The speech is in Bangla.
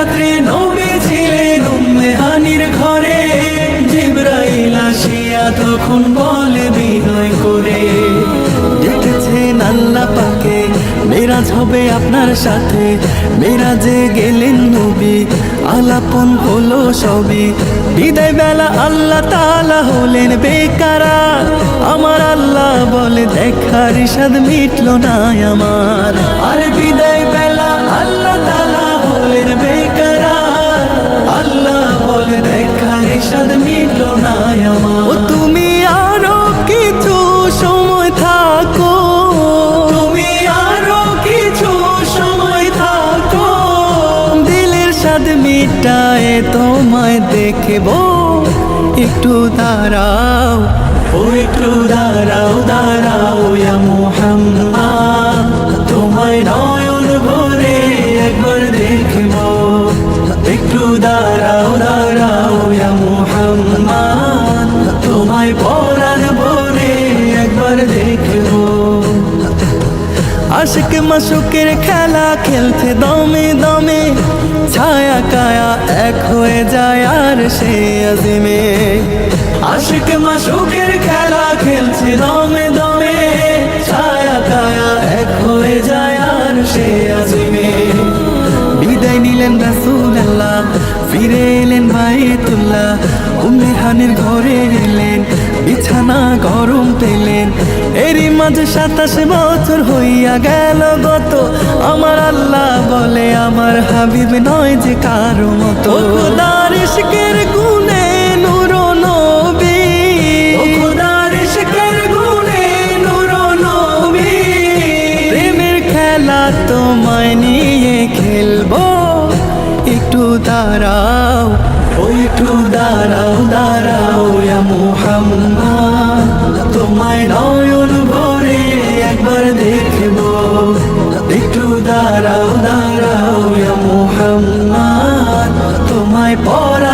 রাত্রে নবী ছিলেন উম্মে হানির ঘরে, জিবরাইল আসিয়া তখন বলে বিনয় করে, দেখেছেন আল্লাহ পাকে মেরাজ হবে আপনার সাথে। মেরাজে গেলেন নবী, আলাপন হলো সবই। বিদায় বেলা আল্লাহ তাআলা হলেন বেকারার, আমার আল্লাহ বলে দেখার স্বাদ মিটলো না আমার। আর বিদায় বেলা আল্লাহ তাআলা হলেন বেকারার, আল্লাহ বলে দেখার স্বাদ মিটলো না আমার। ও তুমি আরো কিছু সময় থাকো, তুমি আরো কিছু সময় থাকো, দিলের স্বাদ মিটায় তোমায় দেখবো। একটু দাঁড়াও, ও একটু দাঁড়াও, দাঁড়াও ইয়া মুহাম্মদ, তোমায় নয়ন ভরে একবার দেখবো। একটু দাঁড়াও, দাঁড়াও ইয়া মুহাম্মদ, তোমায় পরাণ ভরে একবার দেখবো। আশিক মাশুকের খেলা খেলছে দমে দমে, ছায়া কায়া এক হয়ে যায় আর সে আজিমে। আশিক মাশুকের খেলা খেলছে দমে দমে, ছায়া কায়া এক হয়ে যায় আর সে আজিমে। বিদায় নিলেন রাসূলুল্লাহ, ফিরে এলেন বাইতুল্লাহ, উম্মে হানির ঘরে এলেন, বিছানা গরম পেলেন। এরই মাঝে 27 বছর হইয়া গেল গত, আমার আল্লাহ বলে আমার হাবিব নয় যে কারো মতো। খোদার ইশকের গুণে নূর নবী, খোদার ইশকের গুণে নূর নবী, প্রেমের খেলা তোমায় নিয়ে খেলবো। একটু দাঁড়াও, ও একটু দাঁড়াও, দাঁড়াও ইয়া মুহাম্মদ, তোমায় নয়ন ভরে একবার দেখবো। একটু দাঁড়াও, দাঁড়াও ইয়া মুহাম্মদ, তোমায় পরা